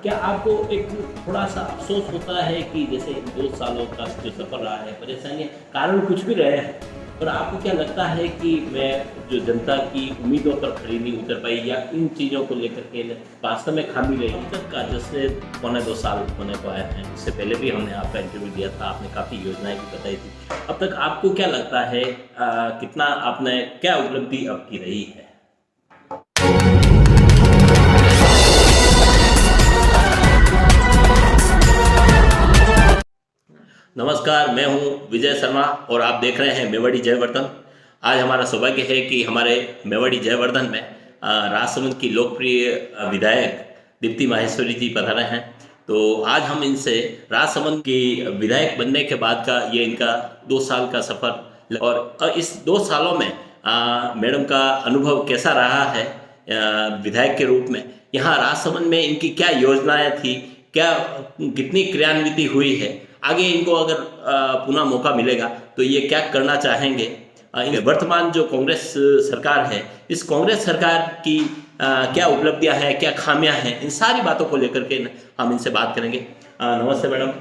क्या आपको एक थोड़ा सा अफ़सोस होता है कि जैसे 2 सालों का जो सफ़र रहा है, परेशानियाँ कारण कुछ भी रहे हैं, पर आपको क्या लगता है कि मैं जो जनता की उम्मीदों पर खरी नहीं उतर पाई या इन चीज़ों को लेकर के वास्तव में खामी रही? अब तक का जैसे पौने 2 साल होने को आए हैं, इससे पहले भी हमने आपका इंटरव्यू दिया था, आपने काफ़ी योजनाएँ भी बताई थी। अब तक आपको क्या लगता है कितना आपने क्या उपलब्धि आपकी रही है? नमस्कार, मैं हूं विजय शर्मा और आप देख रहे हैं मेवाड़ी जयवर्धन। आज हमारा सौभाग्य है कि हमारे मेवाड़ी जयवर्धन में राजसमंद की लोकप्रिय विधायक दीप्ति माहेश्वरी जी पधारे हैं। तो आज हम इनसे राजसमंद की विधायक बनने के बाद का ये इनका 2 साल का सफ़र और इस 2 सालों में मैडम का अनुभव कैसा रहा है विधायक के रूप में, यहाँ राजसमंद में इनकी क्या योजनाएँ थी, क्या कितनी क्रियान्विति हुई है, आगे इनको अगर पुनः मौका मिलेगा तो ये क्या करना चाहेंगे। वर्तमान जो कांग्रेस सरकार है, इस कांग्रेस सरकार की क्या उपलब्धियां हैं, क्या खामियां हैं, इन सारी बातों को लेकर के हम इनसे बात करेंगे। नमस्ते मैडम,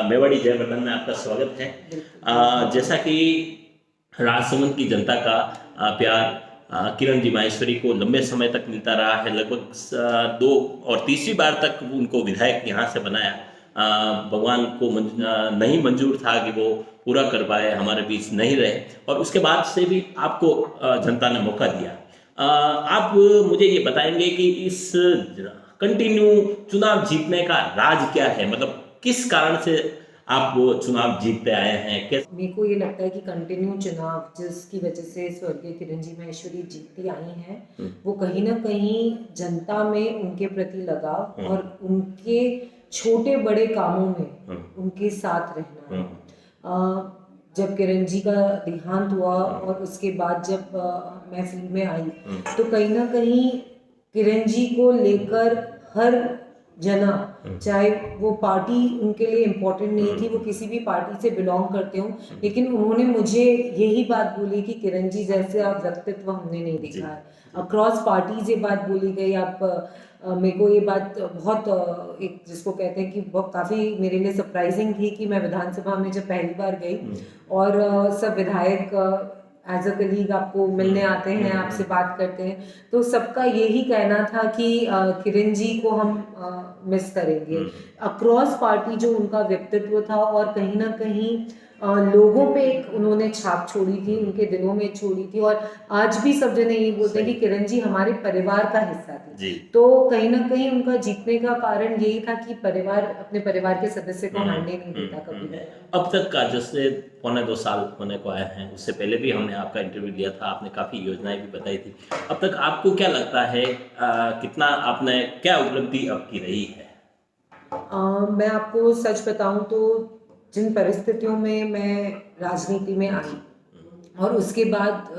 मेवाड़ी जयवर्धन में आपका स्वागत है। जैसा कि राजसमंद की जनता का प्यार किरण जी माहेश्वरी को लंबे समय तक मिलता रहा है, लगभग 2 और तीसरी बार तक उनको विधायक यहाँ से बनाया। भगवान को नहीं मंजूर था कि वो पूरा कर पाए, हमारे बीच नहीं रहे और उसके बाद से भी आपको जनता ने मौका दिया। आप मुझे ये बताएंगे कि इस कंटिन्यू चुनाव जीतने का राज क्या है, मतलब किस कारण से आप वो चुनाव जीतते आए हैं? कैसे? मेरे को ये लगता है कि कंटिन्यू चुनाव जिसकी वजह से स्वर्गीय किरण जी माहेश्वरी जीतती आई हैं, वो कहीं ना कहीं जनता में उनके प्रति लगाव और उनके छोटे बड़े कामों में उनके साथ रहना है। जब किरण जी का देहांत हुआ और उसके बाद जब मैं फील्ड में आई, तो कहीं ना कहीं किरण जी को लेकर हर जना, चाहे वो पार्टी उनके लिए इम्पोर्टेंट नहीं थी, वो किसी भी पार्टी से बिलोंग करते हो, लेकिन उन्होंने मुझे यही बात बोली कि किरण जी जैसे आप व्यक्तित्व हमने नहीं देखा है। अक्रॉस पार्टीज ये बात बोली गई। आप मेरे को ये बात बहुत एक जिसको कहते हैं कि बहुत काफ़ी मेरे लिए सरप्राइजिंग थी कि मैं विधानसभा में जब पहली बार गई और सब विधायक एज अ कलीग आपको मिलने आते हैं, आपसे बात करते हैं, तो सबका यही कहना था कि किरण जी को हम मिस करेंगे। अक्रॉस पार्टी जो उनका व्यक्तित्व था और कहीं ना कहीं लोगों पे एक उन्होंने छाप छोड़ी थी, उनके दिलों में छोड़ी थी और आज भी सब जने यही बोलते हैं कि किरण जी हमारे परिवार का हिस्सा थी। तो कहीं ना कहीं उनका जीतने का कारण यही था कि परिवार अपने परिवार के सदस्य को हारने नहीं देता कभी भी। अब तक का जैसे पौने 2 साल होने को आए हैं, उससे पहले भी हमने आपका इंटरव्यू लिया था, आपने काफ़ी योजनाएं भी बताई थी। अब तक आपको क्या लगता है कितना आपने क्या उपलब्धि आपकी रही है? मैं आपको सच बताऊं तो जिन परिस्थितियों में मैं राजनीति में आई और उसके बाद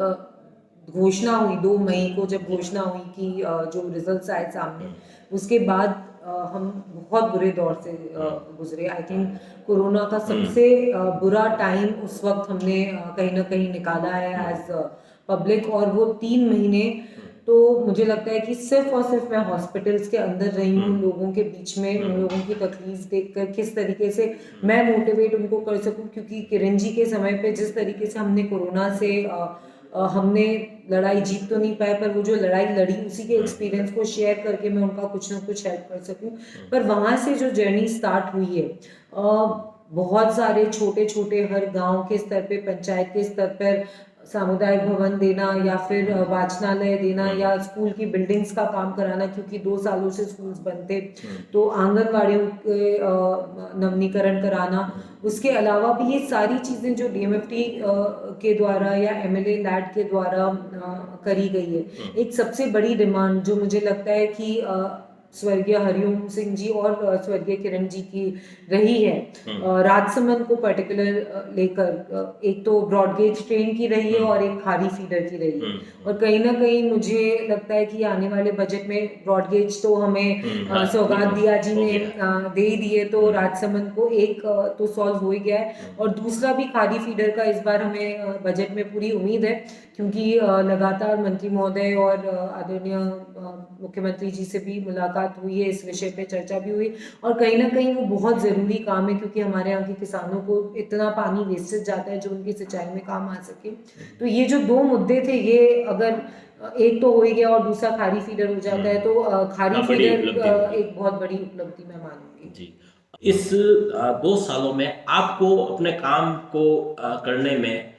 घोषणा हुई 2 मई को, जब घोषणा हुई कि जो रिजल्ट्स आए सामने, उसके बाद हम बहुत बुरे दौर से गुजरे। आई थिंक कोरोना का सबसे बुरा टाइम उस वक्त हमने कहीं ना कहीं निकाला है एज पब्लिक, और वो 3 महीने तो मुझे लगता है कि सिर्फ और सिर्फ मैं हॉस्पिटल्स के अंदर रही हूँ, लोगों के बीच में उन लोगों की तकलीफ देखकर किस तरीके से मैं मोटिवेट उनको कर सकूँ, क्योंकि किरण जी के समय पे जिस तरीके से हमने कोरोना से हमने लड़ाई जीत तो नहीं पाए, पर वो जो लड़ाई लड़ी उसी के एक्सपीरियंस को शेयर करके मैं उनका कुछ ना कुछ हेल्प कर सकूं। पर वहाँ से जो जर्नी स्टार्ट हुई है, बहुत सारे छोटे छोटे हर गांव के स्तर पे, पंचायत के स्तर पर सामुदायिक भवन देना या फिर वाचनालय देना या स्कूल की बिल्डिंग्स का काम कराना, क्योंकि 2 सालों से स्कूल्स बंद थे, तो आंगनवाड़ियों के नवीनीकरण कराना। उसके अलावा भी ये सारी चीज़ें जो डीएमएफटी के द्वारा या एमएलए लैड के द्वारा करी गई है। एक सबसे बड़ी डिमांड जो मुझे लगता है कि स्वर्गीय हरिओम सिंह जी और स्वर्गीय किरण जी की रही है, राजसमंद को पर्टिकुलर लेकर, एक तो ब्रॉडगेज ट्रेन की रही है और एक खारी फीडर की रही है। और कहीं ना कहीं मुझे लगता है कि आने वाले बजट में ब्रॉडगेज तो हमें सौगात दिया जी ने दे ही दिए, तो राजसमंद को एक तो सॉल्व हो ही गया है और दूसरा भी खारी फीडर का इस बार हमें बजट में पूरी उम्मीद है, क्योंकि लगातार मंत्री महोदय और आदरणीय मुख्यमंत्री जी से भी मुलाकात हुई है, इस विषय पे चर्चा भी हुई और कहीं ना कहीं वो बहुत ज़रूरी काम है क्योंकि हमारे यहाँ के किसानों को इतना पानी वेस्टेज जाता है जो उनकी सिंचाई में काम आ सके। तो ये जो दो मुद्दे थे, ये अगर एक तो हो ही गया और दूसरा खारी फीडर हो जाता है, तो खारी हाँ, बड़ी उपलब्धि फीडर होगी। एक बहुत बड़ी उपलब्धि मैं मानूंगी। जी। इस 2 सालों में आपको अपने काम को करने में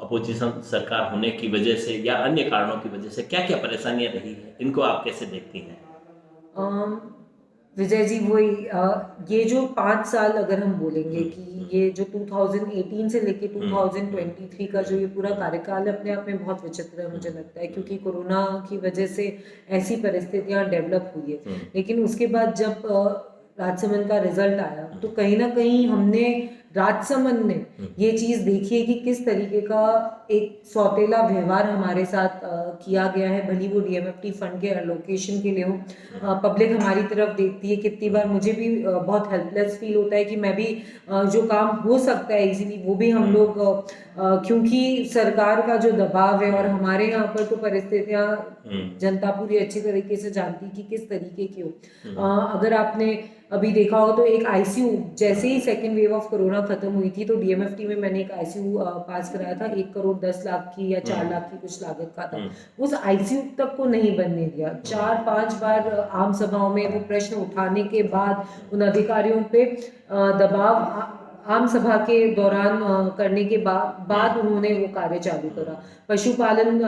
अपोजिशन सरकार होने की वजह से या अन्य कारणों की वजह से क्या क्या परेशानियां रही है, इनको आप कैसे देखती हैं? अम, विजय जी, वही ये जो 5 साल अगर हम बोलेंगे कि ये जो 2018 से लेके 2023 का जो ये पूरा कार्यकाल है, अपने आप में बहुत विचित्र है मुझे लगता है, क्योंकि कोरोना की वजह से ऐसी परिस्थितियां डेवलप हुई है। लेकिन उसके बाद जब राजसमंद का रिजल्ट आया तो कहीं ना कहीं हमने राजसमंद में ये चीज़ देखी है कि किस तरीके का एक सौतेला व्यवहार हमारे साथ किया गया है, भली वो डीएमएफटी फंड के एलोकेशन के लिए हो। पब्लिक हमारी तरफ देखती है, कितनी बार मुझे भी बहुत हेल्पलेस फील होता है कि मैं भी जो काम हो सकता है इजीली वो भी हम लोग क्योंकि सरकार का जो दबाव है और हमारे यहाँ पर तो परिस्थितियाँ जनता पूरी अच्छी तरीके से जानती कि किस तरीके की हो। अगर आपने अभी देखा हो तो एक आईसीयू, जैसे ही सेकेंड वेव ऑफ कोरोना खत्म हुई थी तो डीएमएफटी में मैंने एक आईसीयू पास कराया था, 1,10,00,000 की या 4 लाख की कुछ लागत का था। उस आईसीयू तक को नहीं बनने दिया। 4-5 बार आम सभाओं में वो प्रश्न उठाने के बाद उन अधिकारियों पे दबाव आम सभा के दौरान करने के बाद उन्होंने वो कार्य चालू करा। पशुपालन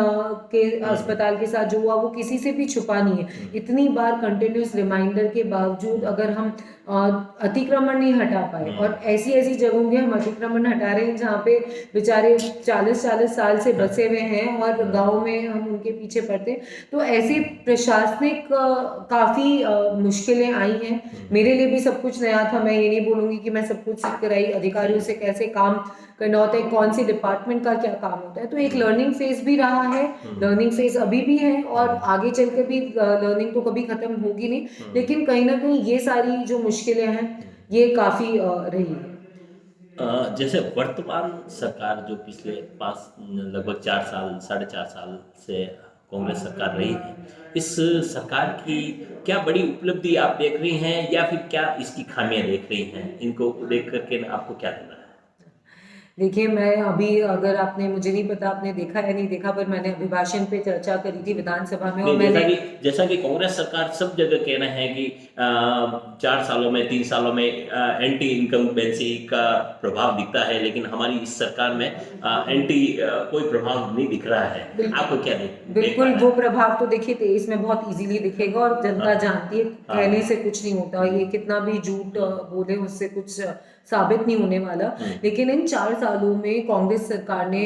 के अस्पताल के साथ जो हुआ वो किसी से भी छुपा नहीं है। इतनी बार कंटिन्यूस रिमाइंडर के बावजूद अगर हम अतिक्रमण नहीं हटा पाए, और ऐसी ऐसी जगहों के हम अतिक्रमण हटा रहे हैं जहाँ पे बेचारे 40-40 साल से बसे हुए हैं और गाँव में हम उनके पीछे पड़ते हैं। तो ऐसे प्रशासनिक काफ़ी मुश्किलें आई हैं। मेरे लिए भी सब कुछ नया था, मैं ये नहीं बोलूँगी कि मैं सब कुछ सीख कर आई, अधिकारियों से कैसे काम करना होता है, कौन सी डिपार्टमेंट का क्या काम होता है। तो एक लर्निंग फेज भी रहा है, लर्निंग फेज अभी भी है और आगे चल कर भी लर्निंग तो कभी खत्म होगी नहीं, लेकिन कहीं ना कहीं ये सारी जो मुश्किलें हैं ये काफ़ी रही है। जैसे वर्तमान सरकार जो पिछले 5 लगभग 4 साल 4.5 साल से कांग्रेस सरकार रही है, इस सरकार की क्या बड़ी उपलब्धि आप देख रही हैं या फिर क्या इसकी खामियां देख रही हैं? इनको देख करके आपको क्या लग रहा है? देखिए, मैं अभी, अगर आपने, मुझे नहीं पता आपने देखा या नहीं देखा, पर मैंने अभिभाषण पे चर्चा करी थी विधानसभा में और नहीं, मैंने जैसा कि कांग्रेस सरकार सब जगह कह रहे हैं कि 4 सालों में 3 सालों में एंटी इनकम्बेंसी का प्रभाव दिखता है, लेकिन हमारी इस सरकार में एंटी कोई प्रभाव नहीं दिख रहा है। आपको क्या बिल्कुल वो प्रभाव तो देखिए 23 में बहुत इजीली दिखेगा और जनता जानती है, कहने से कुछ नहीं होता, ये कितना भी झूठ बोले उससे कुछ साबित नहीं होने वाला। लेकिन इन 4 सालों में कांग्रेस सरकार ने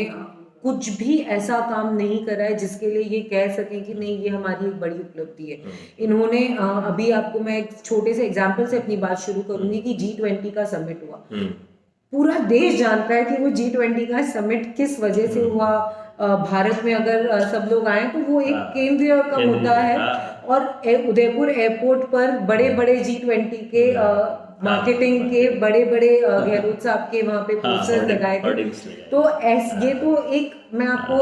कुछ भी ऐसा काम नहीं करा है जिसके लिए ये कह सकें कि नहीं ये हमारी एक बड़ी उपलब्धि है। इन्होंने अभी आपको मैं एक छोटे से एग्जाम्पल से अपनी बात शुरू करूंगी कि G20 का समिट हुआ। पूरा देश जानता है कि वो G20 का समिट किस वजह से हुआ। भारत में अगर सब लोग आए तो वो एक केंद्रीय का मुद्दा है और उदयपुर एयरपोर्ट पर बड़े बड़े G20 के मार्केटिंग के बड़े बड़े गहलोत साहब के वहाँ पे पोस्टर्स लगाए थे। तो ये तो एक, मैं आपको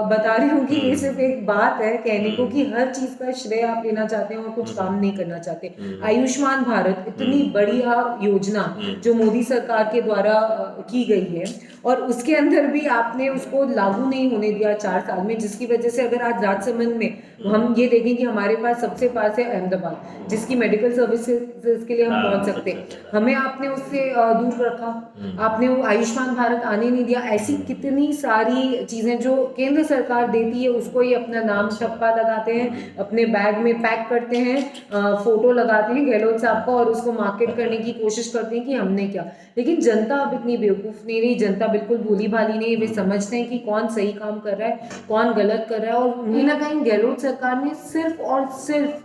बता रही हूँ कि ये सिर्फ एक बात है कहने को कि हर चीज का श्रेय आप लेना चाहते हैं और कुछ काम नहीं करना चाहते। आयुष्मान भारत इतनी बढ़िया योजना जो मोदी सरकार के द्वारा की गई है और उसके अंदर भी आपने उसको लागू नहीं होने दिया 4 साल में, जिसकी वजह से अगर आज राजसमंद में हम ये देखें कि हमारे पास सबसे पास है अहमदाबाद, जिसकी मेडिकल सर्विसेज के लिए हम पहुंच सकते हैं, हमें आपने उससे दूर रखा, आपने वो आयुष्मान भारत आने नहीं दिया। ऐसी कितनी सारी चीजें जो केंद्र सरकार देती है उसको ही अपना नाम ठप्पा लगाते हैं, अपने बैग में पैक करते हैं, फोटो लगाते हैं गहलोत साहब का और उसको मार्केट करने की कोशिश करते हैं कि हमने क्या। लेकिन जनता अब इतनी बेवकूफ नहीं रही, जनता बिल्कुल भोली भाली नहीं, वे समझते हैं कि कौन सही काम कर रहा है कौन गलत कर रहा है। और कहीं ना कहीं गहलोत सरकार ने सिर्फ और सिर्फ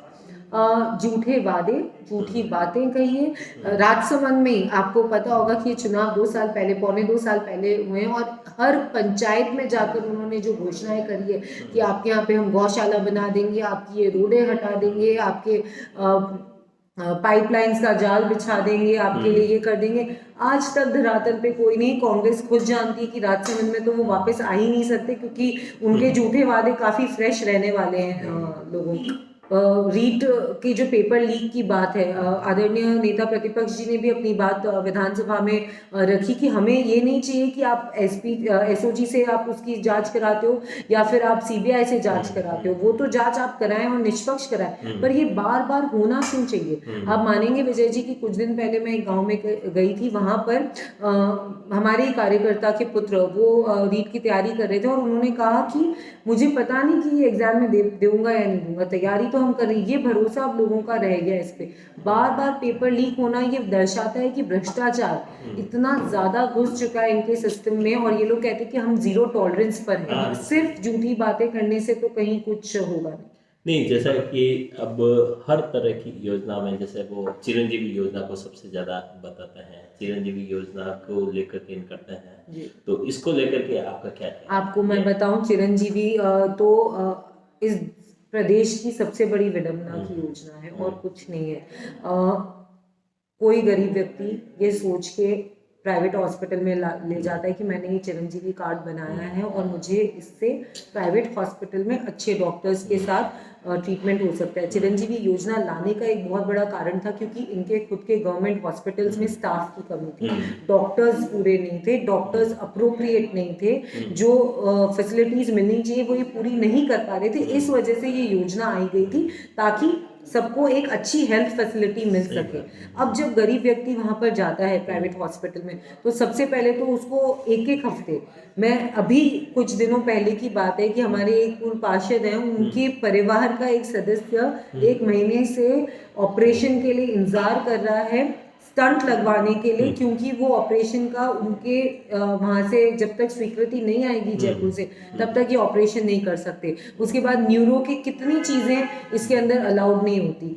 झूठे वादे, झूठी बातें कही है। राजसमंद में आपको पता होगा कि ये चुनाव 2 साल पहले, पौने 2 साल पहले हुए हैं और हर पंचायत में जाकर उन्होंने जो घोषणाएं करी है कि आपके यहाँ पे हम गौशाला बना देंगे, आपकी ये रोडें हटा देंगे, आपके पाइपलाइंस का जाल बिछा देंगे, आपके लिए ये कर देंगे। आज तक धरातल पे कोई नहीं। कांग्रेस खुद जानती है कि राजसमंद में तो वो वापस आ ही नहीं सकते, क्योंकि उनके झूठे वादे काफी फ्रेश रहने वाले हैं लोगों की। रीट की जो पेपर लीक की बात है, आदरणीय नेता प्रतिपक्ष जी ने भी अपनी बात विधानसभा में रखी कि हमें ये नहीं चाहिए कि आप एसओजी से आप उसकी जांच कराते हो या फिर आप सीबीआई से जांच कराते हो। वो तो जांच आप कराएं और निष्पक्ष कराएं, पर ये बार बार होना क्यों चाहिए? आप मानेंगे विजय जी कि कुछ दिन पहले मैं एक गाँव में गई थी, वहां पर हमारे कार्यकर्ता के पुत्र वो रीट की तैयारी कर रहे थे और उन्होंने कहा कि मुझे पता नहीं कि ये एग्जाम में दूंगा या नहीं दूंगा, तैयारी तो हम कर रहे हैं। ये भरोसा अब लोगों का रह गया इस पे। बार बार पेपर लीक होना ये दर्शाता है कि भ्रष्टाचार इतना ज्यादा घुस चुका है इनके सिस्टम में, और ये लोग कहते हैं कि हम जीरो टॉलरेंस पर हैं। सिर्फ झूठी बातें करने से तो कहीं कुछ होगा नहीं। नहीं, जैसा कि अब हर तरह की योजना में जैसे वो चिरंजीवी योजना को सबसे ज़्यादा बताते हैं, चिरंजीवी योजना को लेकर के इन करते हैं, तो इसको लेकर के आपका क्या है? आपको मैं बताऊं, चिरंजीवी तो इस प्रदेश की सबसे बड़ी विडंबना की योजना है और कुछ नहीं है। कोई गरीब व्यक्ति ये सोच के प्राइवेट हॉस्पिटल में ले जाता है कि मैंने ये चिरंजीवी कार्ड बनाया है और मुझे इससे प्राइवेट हॉस्पिटल में अच्छे डॉक्टर्स के साथ ट्रीटमेंट हो सकता है। चिरंजीवी योजना लाने का एक बहुत बड़ा कारण था क्योंकि इनके खुद के गवर्नमेंट हॉस्पिटल्स में स्टाफ की कमी थी, डॉक्टर्स पूरे नहीं थे, डॉक्टर्स अप्रोप्रिएट नहीं थे, जो फैसिलिटीज मिलनी चाहिए वो ये पूरी नहीं कर पा रहे थे। इस वजह से ये योजना आई गई थी ताकि सबको एक अच्छी हेल्थ फैसिलिटी मिल सके। अब जब गरीब व्यक्ति वहां पर जाता है प्राइवेट हॉस्पिटल में, तो सबसे पहले तो उसको एक एक हफ्ते, मैं अभी कुछ दिनों पहले की बात है कि हमारे एक पूर्व पार्षद हैं, उनके परिवार का एक सदस्य 1 महीने से ऑपरेशन के लिए इंतजार कर रहा है, स्टंट लगवाने के लिए, क्योंकि वो ऑपरेशन का उनके वहाँ से जब तक स्वीकृति नहीं आएगी जयपुर से, तब तक ये ऑपरेशन नहीं कर सकते। उसके बाद न्यूरो की कितनी चीज़ें इसके अंदर अलाउड नहीं होती।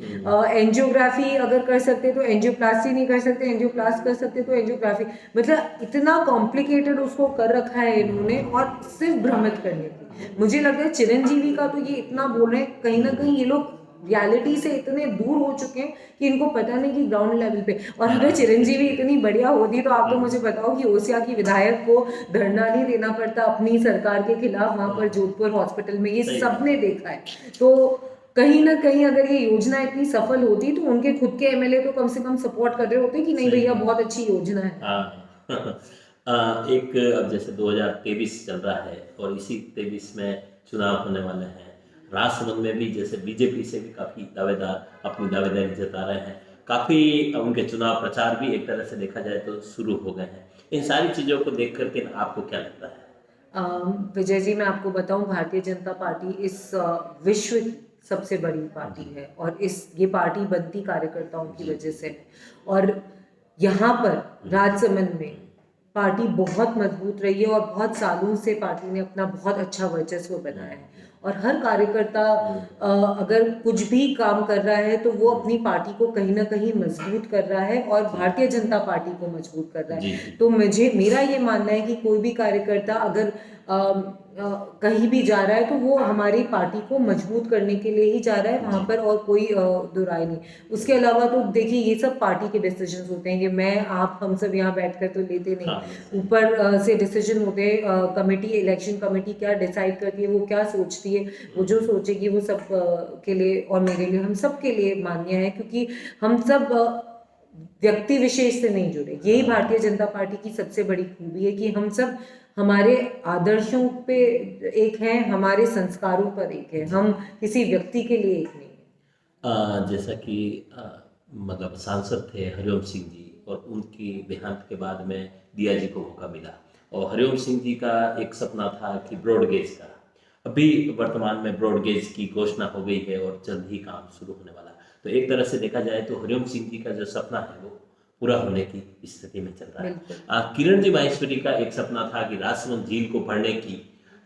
एंजियोग्राफी अगर कर सकते तो एंजियोप्लास्टी नहीं कर सकते, एंजियोप्लास्ट कर सकते तो एंजियोग्राफी, मतलब इतना कॉम्प्लिकेटेड उसको कर रखा है इन्होंने, और सिर्फ भ्रमित करने की। मुझे लगता है चिरंजीवी का तो ये इतना बोल रहे हैं, कहीं ना कहीं ये लोग रियलिटी से इतने दूर हो चुके हैं कि इनको पता नहीं कि ग्राउंड लेवल पे। और अगर चिरंजीवी इतनी बढ़िया होती तो आप तो मुझे बताओ कि ओसिया की विधायक को धरना नहीं देना पड़ता अपनी सरकार के खिलाफ वहां पर जोधपुर हॉस्पिटल में, ये सबने देखा है। तो कहीं ना कहीं अगर ये योजना इतनी सफल होती तो उनके खुद के एमएलए तो कम से कम सपोर्ट कर रहे होते कि नहीं भैया बहुत अच्छी योजना है। एक अब जैसे 2023 चल रहा है और इसी 23 में चुनाव होने वाले हैं। राजसमंद में भी जैसे बीजेपी से भी काफ़ी दावेदार अपनी दावेदारी जता रहे हैं, काफ़ी उनके चुनाव प्रचार भी एक तरह से देखा जाए तो शुरू हो गए हैं। इन सारी चीज़ों को देख करके आपको क्या लगता है? विजय जी, मैं आपको बताऊं, भारतीय जनता पार्टी इस विश्व की सबसे बड़ी पार्टी है और ये पार्टी बनती कार्यकर्ताओं की वजह से। और यहाँ पर राजसमंद में पार्टी बहुत मजबूत रही है और बहुत सालों से पार्टी ने अपना बहुत अच्छा वर्चस्व बनाया है। और हर कार्यकर्ता अगर कुछ भी काम कर रहा है तो वो अपनी पार्टी को कहीं ना कहीं मजबूत कर रहा है और भारतीय जनता पार्टी को मजबूत कर रहा है। तो मेरा ये मानना है कि कोई भी कार्यकर्ता अगर कहीं भी जा रहा है तो वो हमारी पार्टी को मजबूत करने के लिए ही जा रहा है वहाँ पर, और कोई दो राय नहीं। उसके अलावा तो देखिए ये सब पार्टी के डिसीजन होते हैं कि मैं आप हम सब यहाँ बैठकर तो लेते नहीं, ऊपर से डिसीजन होते हैं। कमेटी, इलेक्शन कमेटी क्या डिसाइड करती है, वो क्या सोचती है, वो जो सोचेगी वो सब के लिए और मेरे लिए, हम सब के लिए मान्य है, क्योंकि हम सब व्यक्ति विशेष से नहीं जुड़े। यही भारतीय जनता पार्टी की सबसे बड़ी खूबी है कि हम सब हमारे आदर्शों पे एक हैं, हमारे संस्कारों पर एक है, हम किसी व्यक्ति के लिए एक नहीं। जैसा कि मतलब सांसद थे हरिओम सिंह जी, और उनकी देहांत के बाद में दिया जी को मौका मिला, और हरिओम सिंह जी का एक सपना था कि ब्रॉडगेज का, अभी वर्तमान में ब्रॉडगेज की घोषणा हो गई है और जल्द ही काम शुरू होने वाला। तो एक तरह से देखा जाए तो हरिओम सिंह जी का जो सपना है वो पूरा होने की स्थिति में चल रहा है। किरण जी माहेश्वरी का एक सपना था कि राजसमंद झील को भरने की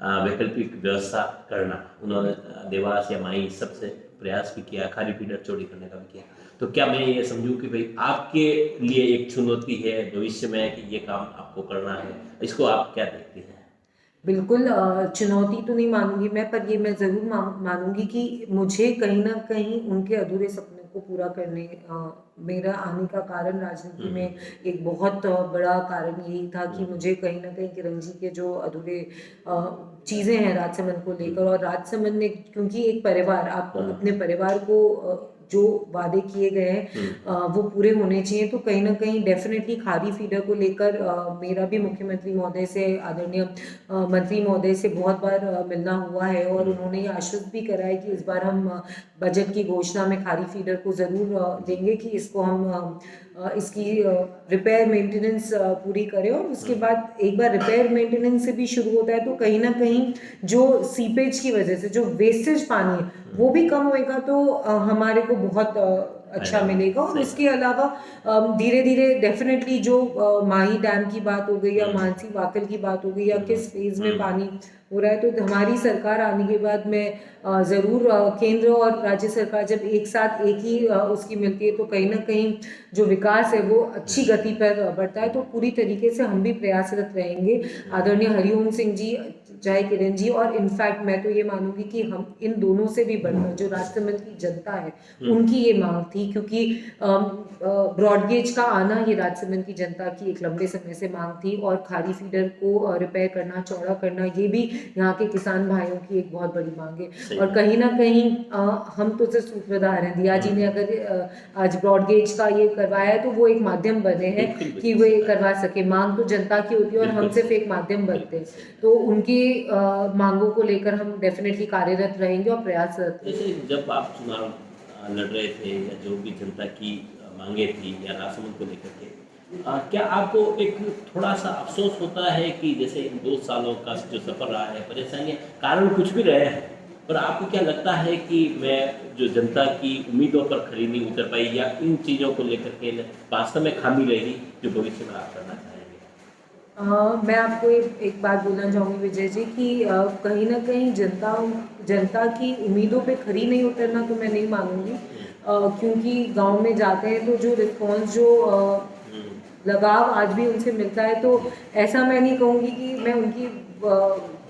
वैकल्पिक व्यवस्था करना। उन्होंने देवास या माई सबसे प्रयास भी किया, खाली फीडर चौड़ी करने का भी किया। तो क्या मैं ये समझूं कि भाई आपके लिए एक चुनौती है भविष्य में कि ये काम आपको करना है, इसको आप क्या देखते हैं? बिल्कुल चुनौती तो नहीं मानूंगी मैं, पर ये मैं ज़रूर मानूंगी कि मुझे कहीं ना कहीं उनके अधूरे सपने को पूरा करने मेरा आने का कारण राजनीति में एक बहुत बड़ा कारण यही था कि मुझे कहीं ना कहीं किरण जी के जो अधूरे चीज़ें हैं राजसमंद को लेकर, और राजसमंद में क्योंकि एक परिवार, आप अपने परिवार को जो वादे किए गए हैं वो पूरे होने चाहिए, तो कहीं ना कहीं डेफिनेटली खारी फीडर को लेकर मेरा भी मुख्यमंत्री महोदय से, आदरणीय मंत्री महोदय से बहुत बार मिलना हुआ है, और उन्होंने ये आश्वस्त भी करा है कि इस बार हम बजट की घोषणा में खारी फीडर को ज़रूर देंगे कि इसको हम इसकी रिपेयर मेंटेनेंस पूरी करें, और उसके बाद एक बार रिपेयर मेंटेनेंस से भी शुरू होता है तो कहीं ना कहीं जो सीपेज की वजह से जो वेस्टेज पानी है वो भी कम होएगा, तो हमारे को बहुत अच्छा मिलेगा। और उसके अलावा धीरे धीरे डेफिनेटली जो माही डैम की बात हो गई या मानसी वाकल की बात हो गई या किस फेज में पानी हो रहा है, तो हमारी सरकार आने के बाद में ज़रूर केंद्र और राज्य सरकार जब एक साथ एक ही उसकी मिलती है तो कहीं ना कहीं जो विकास है वो अच्छी गति पर बढ़ता है। तो पूरी तरीके से हम भी प्रयासरत रहेंगे, आदरणीय हरिओम सिंह जी चाहे किरण जी, और इनफैक्ट मैं तो ये मानूंगी कि हम इन दोनों से भी बढ़कर जो राजसमंद की जनता है उनकी ये मांग थी, क्योंकि ब्रॉडगेज का आना ये राजसमंद की जनता की एक लंबे समय से मांग थी, और खारी फीडर को रिपेयर करना, चौड़ा करना, ये भी यहाँ के किसान भाइयों की एक बहुत बड़ी मांग है। और कहीं ना कहीं हम तो सिर्फ सूत्रधार हैं, दिया जी ने अगर आज ब्रॉडगेज का ये करवाया है तो वो एक माध्यम बने हैं कि वो ये करवा सके, मांग तो जनता की होती है और हम सिर्फ एक माध्यम बनते हैं, तो उनकी मांगों को लेकर हम डेफिनेटली कार्यरत रहेंगे और प्रयासरत। जैसे जब आप चुनाव लड़ रहे थे या जो भी जनता की मांगे थी या राजसमंद को लेकर के, क्या आपको एक थोड़ा सा अफसोस होता है कि जैसे इन 2 सालों का जो सफर रहा है, परेशानियाँ कारण कुछ भी रहे हैं, पर आपको क्या लगता है कि मैं जो जनता की उम्मीदों पर खरी नहीं उतर पाई या इन चीज़ों को लेकर के वास्तव में खामी रही जो भविष्य में आप करना चाहेंगे? मैं आपको एक बात बोलना चाहूँगी विजय जी कि कहीं ना कहीं जनता की उम्मीदों पे खरी नहीं उतरना तो मैं नहीं मानूंगी, क्योंकि गांव में जाते हैं तो जो रिस्पॉन्स, जो लगाव आज भी उनसे मिलता है, तो ऐसा मैं नहीं कहूँगी कि मैं उनकी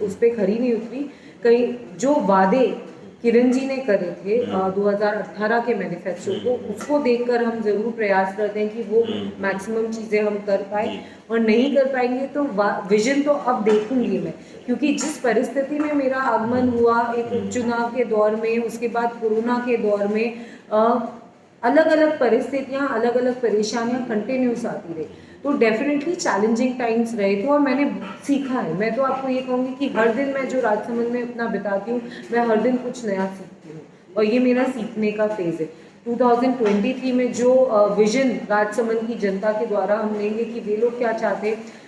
उस पर खरी नहीं उतरी। कहीं जो वादे किरण जी ने करे थे 2018 के मैनिफेस्टो को, उसको देखकर हम जरूर प्रयास करते हैं कि वो मैक्सिमम चीज़ें हम कर पाए, और नहीं कर पाएंगे तो विजन तो अब देखूंगी मैं, क्योंकि जिस परिस्थिति में मेरा आगमन हुआ एक उपचुनाव के दौर में, उसके बाद कोरोना के दौर में अलग अलग परिस्थितियाँ, अलग अलग परेशानियाँ कंटिन्यूस आती रही, तो डेफिनेटली चैलेंजिंग टाइम्स रहे थे और मैंने सीखा है। मैं तो आपको ये कहूँगी कि हर दिन मैं जो राजसमंद में अपना बिताती हूँ, मैं हर दिन कुछ नया सीखती हूँ, और ये मेरा सीखने का फेज़ है। 2023 में जो विजन राजसमंद की जनता के द्वारा हम लेंगे कि वे लोग क्या चाहते हैं,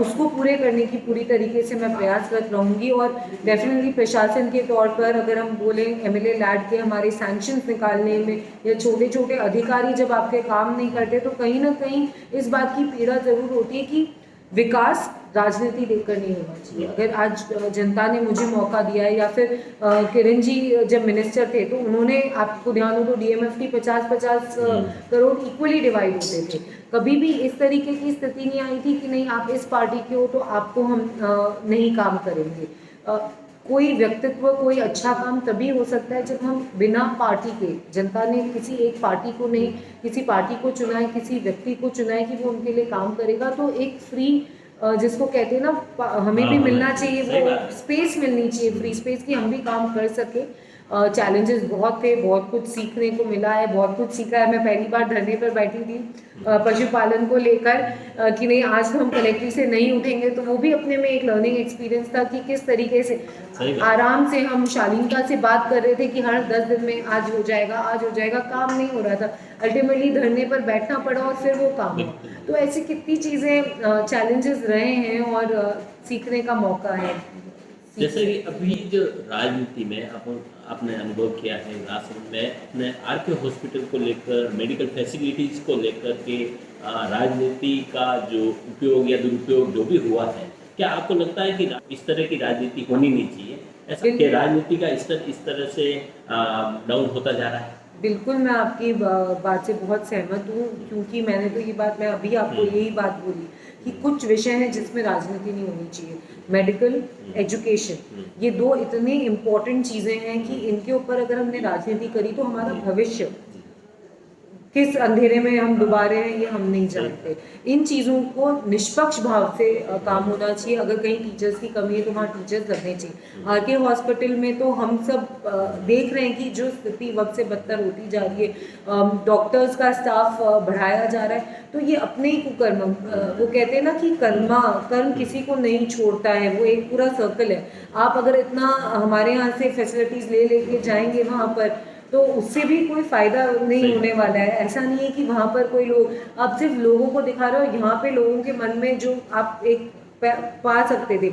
उसको पूरे करने की पूरी तरीके से मैं प्रयासरत रहूँगी। और डेफिनेटली प्रशासन के तौर पर अगर हम बोलें, एमएलए लैड के हमारे सैंक्शंस निकालने में या छोटे छोटे अधिकारी जब आपके काम नहीं करते, तो कहीं ना कहीं इस बात की पीड़ा ज़रूर होती है कि विकास राजनीति देखकर नहीं होना चाहिए। अगर आज जनता ने मुझे मौका दिया है, या फिर किरण जी जब मिनिस्टर थे तो उन्होंने, आपको ध्यान हो तो डीएमएफटी 50-50 करोड़ इक्वली डिवाइड होते थे, कभी भी इस तरीके की स्थिति नहीं आई थी कि नहीं आप इस पार्टी के हो तो आपको हम नहीं काम करेंगे। कोई व्यक्तित्व, कोई अच्छा काम तभी हो सकता है जब हम बिना पार्टी के, जनता ने किसी एक पार्टी को नहीं, किसी पार्टी को चुना है, किसी व्यक्ति को चुना है कि वो उनके लिए काम करेगा, तो एक फ्री, जिसको कहते हैं ना, हमें भी मिलना चाहिए, वो स्पेस मिलनी चाहिए, फ्री स्पेस की हम भी काम कर सके। चैलेंजेस बहुत थे, बहुत कुछ सीखने को मिला है, बहुत कुछ सीखा है। मैं पहली बार धरने पर बैठी थी पशुपालन को लेकर कि नहीं आज तो हम कलेक्ट्री से नहीं उठेंगे, तो वो भी अपने में एक लर्निंग एक्सपीरियंस था कि किस तरीके से आराम से हम शालीनता से बात कर रहे थे कि हर 10 दिन में आज हो जाएगा, आज हो जाएगा, काम नहीं हो रहा था, अल्टीमेटली धरने पर बैठना पड़ा और फिर वो काम हुआ। तो ऐसी कितनी चीज़ें, चैलेंजेस रहे हैं और सीखने का मौका है। जैसे कि अभी जो राजनीति में आपने अनुभव किया है, राजसमंद में अपने आरके हॉस्पिटल को लेकर, मेडिकल फैसिलिटीज़ को लेकर के राजनीति का जो उपयोग या दुरुपयोग जो भी हुआ है, क्या आपको लगता है कि इस तरह की राजनीति होनी नहीं चाहिए? ऐसा कि राजनीति का स्तर इस तरह से डाउन होता जा रहा है? बिल्कुल, मैं आपकी बात से बहुत सहमत हूँ, क्योंकि मैंने तो ये बात, मैं अभी आपको यही बात बोली कि कुछ विषय हैं जिसमें राजनीति नहीं होनी चाहिए। मेडिकल, एजुकेशन, ये 2 इतने इम्पोर्टेंट चीज़ें हैं कि इनके ऊपर अगर हमने राजनीति करी तो हमारा भविष्य किस अंधेरे में हम डुबा रहे हैं ये हम नहीं जानते। इन चीज़ों को निष्पक्ष भाव से काम होना चाहिए। अगर कहीं टीचर्स की कमी है तो वहाँ टीचर्स लगने चाहिए। आरके हॉस्पिटल में तो हम सब देख रहे हैं कि जो स्थिति वक्त से बदतर होती जा रही है, डॉक्टर्स का स्टाफ बढ़ाया जा रहा है, तो ये अपने ही कुकर्म, वो कहते हैं ना कि कर्म किसी को नहीं छोड़ता है, वो एक पूरा सर्कल है। आप अगर इतना हमारे यहाँ से फैसिलिटीज़ ले लेके जाएंगे वहाँ पर, तो उससे भी कोई फ़ायदा नहीं होने वाला है। ऐसा नहीं है कि वहाँ पर कोई लोग, आप सिर्फ लोगों को दिखा रहे हो, यहाँ पे लोगों के मन में जो आप एक पा सकते थे।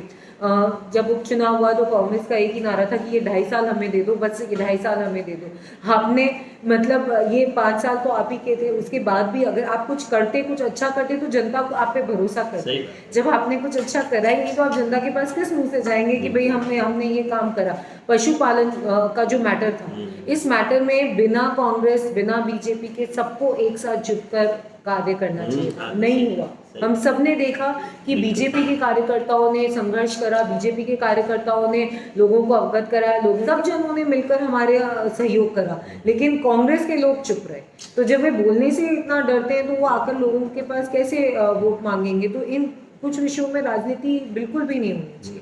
जब उपचुनाव हुआ तो कांग्रेस का एक ही नारा था कि ये 2.5 साल हमें दे दो, बस ये 2.5 साल हमें दे दो। आपने मतलब ये 5 साल तो आप ही के थे, उसके बाद भी अगर आप कुछ करते, कुछ अच्छा करते तो जनता को आप पे भरोसा करती। जब आपने कुछ अच्छा करा ही नहीं तो आप जनता के पास किस मुंह से जाएंगे कि भाई हमने ये काम करा। पशुपालन का जो मैटर था, इस मैटर में बिना कांग्रेस, बिना बीजेपी के सबको एक साथ जुटकर कार्य करना चाहिए, नहीं हुआ। हम सब ने देखा कि बीजेपी के कार्यकर्ताओं ने संघर्ष करा, बीजेपी के कार्यकर्ताओं ने लोगों को अवगत कराया, लोग सब जनों ने मिलकर हमारे सहयोग करा, लेकिन कांग्रेस के लोग चुप रहे। तो जब वे बोलने से इतना डरते हैं तो वो आकर लोगों के पास कैसे वोट मांगेंगे। तो इन कुछ विषयों में राजनीति बिल्कुल भी नहीं होनी चाहिए।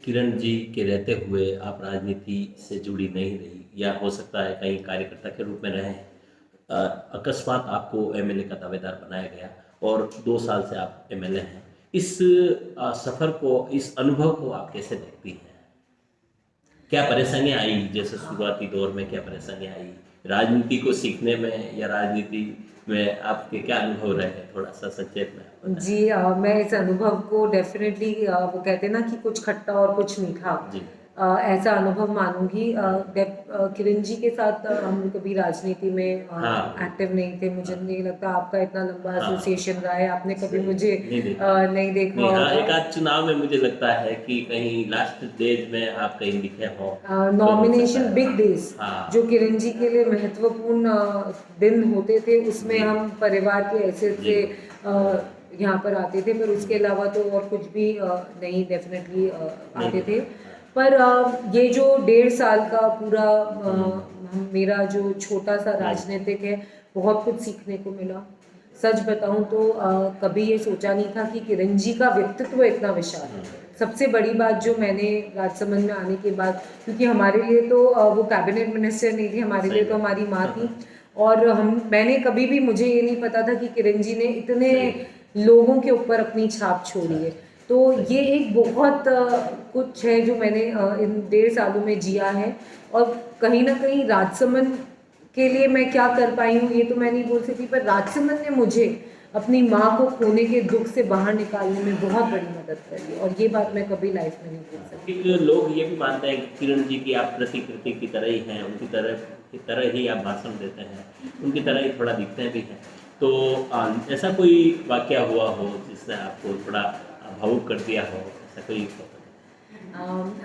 किरण जी के रहते हुए आप राजनीति से जुड़ी नहीं रही, या हो सकता है कहीं कार्यकर्ता के रूप में रहे, अकस्मात आपको एमएलए का दावेदार बनाया गया और 2 साल से आप एमएलए हैं। इस सफ़र को, इस अनुभव को आप कैसे देखती हैं? क्या परेशानियां आई, जैसे शुरुआती दौर में क्या परेशानियां आई राजनीति को सीखने में, या राजनीति में आपके क्या अनुभव रहे, थोड़ा सा संक्षेप में बताएं। जी, मैं इस अनुभव को डेफिनेटली, वो कहते हैं ना कि कुछ खट्टा और कुछ मीठा, ऐसा अनुभव मानूंगी। किरण जी के साथ हम कभी राजनीति में एक्टिव नहीं थे। मुझे नहीं लगता आपका इतना लंबा एसोसिएशन रहा है, आपने कभी मुझे नहीं देखा होगा। एक आध चुनाव में मुझे लगता है कि कहीं लास्ट डेज में आप कहीं दिखे हो, नॉमिनेशन बिग डेज, जो किरण जी के लिए महत्वपूर्ण दिन होते थे, उसमें हम परिवार के हैसियत से यहाँ पर आते थे, पर उसके अलावा तो और कुछ भी नहीं, डेफिनेटली आते थे। पर ये जो 1.5 साल का पूरा मेरा जो छोटा सा राजनीतिक है, बहुत कुछ सीखने को मिला। सच बताऊं तो कभी ये सोचा नहीं था कि किरण जी का व्यक्तित्व इतना विशाल है। सबसे बड़ी बात जो मैंने राजसमंद में आने के बाद, क्योंकि हमारे लिए तो वो कैबिनेट मिनिस्टर नहीं थी, हमारे लिए तो हमारी माँ थी, और मैंने कभी भी, मुझे ये नहीं पता था कि किरण जी ने इतने लोगों के ऊपर अपनी छाप छोड़ी है। तो ये एक बहुत कुछ है जो मैंने इन 1.5 सालों में जिया है, और कहीं ना कहीं राजसमंद के लिए मैं क्या कर पाई हूँ ये तो मैं नहीं बोल सकती, पर राजसमंद ने मुझे अपनी माँ को खोने के दुख से बाहर निकालने में बहुत बड़ी मदद करी, और ये बात मैं कभी लाइफ में नहीं भूल सकती। लोग ये भी मानते हैं कि किरण जी की आप प्रतिकृति की तरह ही हैं, उनकी तरह ही आप भाषण देते हैं, उनकी तरह ही थोड़ा दिखते भी हैं। तो ऐसा कोई वाकया हुआ हो जिसने आपको थोड़ा भावुक कर दिया हो, ऐसा कोई?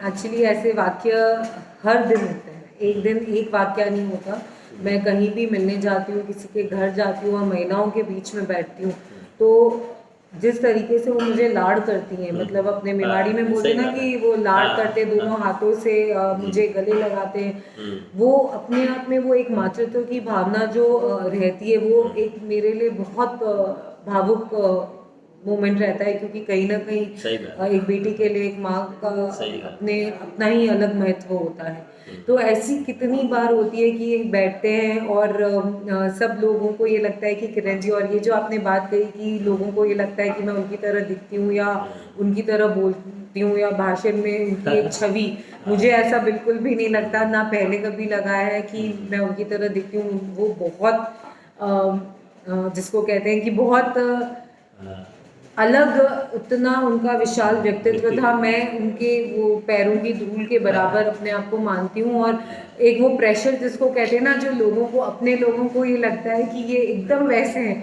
एक्चुअली ऐसे वाक्य हर दिन होते हैं, एक दिन एक वाक्य नहीं होता। मैं कहीं भी मिलने जाती हूँ, किसी के घर जाती हूँ और महिलाओं के बीच में बैठती हूँ, तो जिस तरीके से वो मुझे लाड़ करती हैं, मतलब अपने मेवाड़ी में बोलते ना कि वो लाड़ करते, दोनों हाथों से मुझे गले लगाते हैं, वो अपने आप में वो एक मातृत्व की भावना जो रहती है, वो एक मेरे लिए बहुत भावुक मोमेंट रहता है, क्योंकि कहीं ना कहीं एक बेटी के लिए एक माँ का अपना ही अलग महत्व होता है। तो ऐसी कितनी बार होती है कि बैठते हैं और सब लोगों को ये लगता है कि किरण जी, और ये जो आपने बात कही कि लोगों को ये लगता है कि मैं उनकी तरह दिखती हूँ या उनकी तरह बोलती हूँ या भाषण में उनकी एक छवि, मुझे ऐसा बिल्कुल भी नहीं लगता, ना पहले कभी लगा है कि मैं उनकी तरह दिखती हूँ। वो बहुत जिसको कहते हैं कि बहुत अलग, उतना उनका विशाल व्यक्तित्व था। मैं उनके वो पैरों की धूल के बराबर अपने आप को मानती हूँ, और एक वो प्रेशर जिसको कहते हैं ना, जो लोगों को, अपने लोगों को ये लगता है कि ये एकदम वैसे हैं।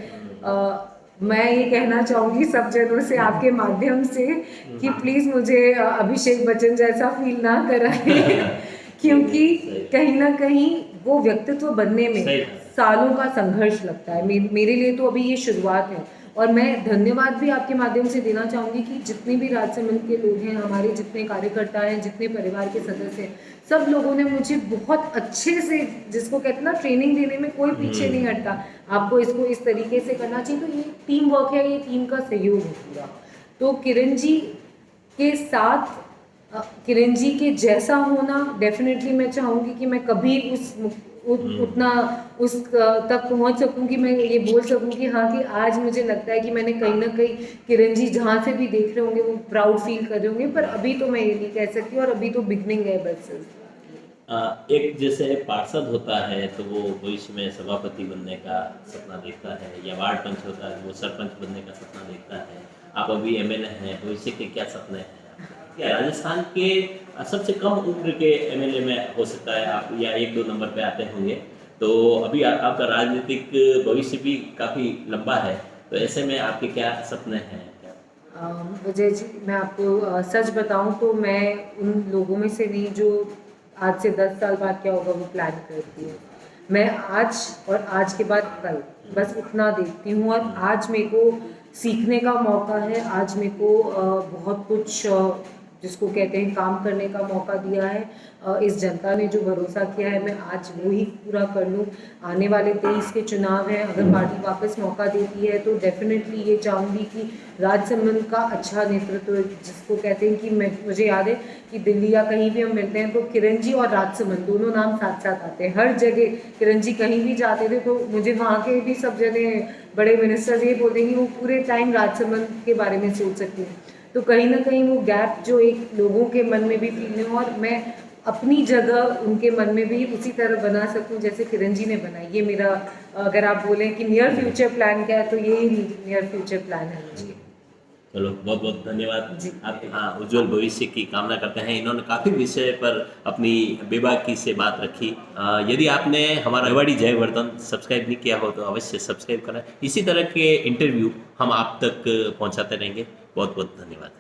मैं ये कहना चाहूँगी सब जनों से आपके माध्यम से कि प्लीज़ मुझे अभिषेक बच्चन जैसा फील ना कराएं क्योंकि कहीं ना कहीं वो व्यक्तित्व बनने में सालों का संघर्ष लगता है। मेरे लिए तो अभी ये शुरुआत है, और मैं धन्यवाद भी आपके माध्यम से देना चाहूँगी कि जितने भी राजसमंद के लोग हैं, हमारे जितने कार्यकर्ता हैं, जितने परिवार के सदस्य हैं, सब लोगों ने मुझे बहुत अच्छे से, जिसको कहते हैं ना, ट्रेनिंग देने में कोई पीछे नहीं हटता, आपको इसको इस तरीके से करना चाहिए। तो ये टीम वर्क है, ये टीम का सहयोग है पूरा। तो किरण जी के साथ, किरण जी के जैसा होना डेफिनेटली मैं चाहूँगी कि मैं कभी उतना उस तक पहुंच सकूं कि मैं ये बोल सकूं कि हाँ, कि आज मुझे लगता है कि मैंने कहीं ना कहीं किरण जी जहाँ से भी देख रहे होंगे वो प्राउड फील कर रहे होंगे, पर अभी तो मैं ये नहीं कह सकती, और अभी तो बिगनिंग है बस। एक जैसे पार्षद होता है तो वो भविष्य में सभापति बनने का सपना देखता है, या वार्ड पंच होता है वो सरपंच बनने का सपना देखता है। आप अभी एमएलए हैं, भविष्य के क्या सपने हैं? क्या राजस्थान के सबसे कम उम्र के एमएलए में हो सकता है आप, या 1-2 नंबर पे आते होंगे, तो अभी आपका राजनीतिक भविष्य भी काफ़ी लंबा है, तो ऐसे में आपके क्या सपने हैं? विजय जी, मैं आपको सच बताऊं तो मैं उन लोगों में से नहीं जो आज से 10 साल बाद क्या होगा वो प्लान करती हूँ। मैं आज और आज के बाद कल, बस उतना देखती हूँ। और आज मेरे को सीखने का मौका है, आज मेरे को बहुत कुछ जिसको कहते हैं काम करने का मौका दिया है। इस जनता ने जो भरोसा किया है, मैं आज वो ही पूरा कर लूँ। आने वाले 23 के चुनाव हैं, अगर पार्टी वापस मौका देती है तो डेफिनेटली ये चाहूँगी कि राजसमंद का अच्छा नेतृत्व, जिसको कहते हैं कि मुझे याद है कि दिल्ली या कहीं भी हम मिलते हैं तो किरण जी और राजसमंद दोनों नाम साथ साथ आते हैं हर जगह। किरण जी कहीं भी जाते थे तो मुझे वहाँ के भी सब जगह बड़े मिनिस्टर्स ये बोलते हैं कि वो पूरे टाइम राजसमंद के बारे में सोच सकती हैं। तो कहीं ना कहीं वो गैप जो एक लोगों के मन में भी फील हो, और मैं अपनी जगह उनके मन में भी उसी तरह बना सकूं जैसे किरण जी ने बनाई। ये मेरा, अगर आप बोलें कि नियर फ्यूचर प्लान क्या है, तो यही नियर फ्यूचर प्लान है मुझे। चलो, बहुत बहुत धन्यवाद। जी। आप उज्जवल भविष्य की कामना करते हैं। इन्होंने काफ़ी विषय पर अपनी बेबाकी से बात रखी। यदि आपने हमारा मेवाड़ी जयवर्धन सब्सक्राइब नहीं किया हो तो अवश्य सब्सक्राइब करें। इसी तरह के इंटरव्यू हम आप तक पहुंचाते रहेंगे। बहुत बहुत धन्यवाद।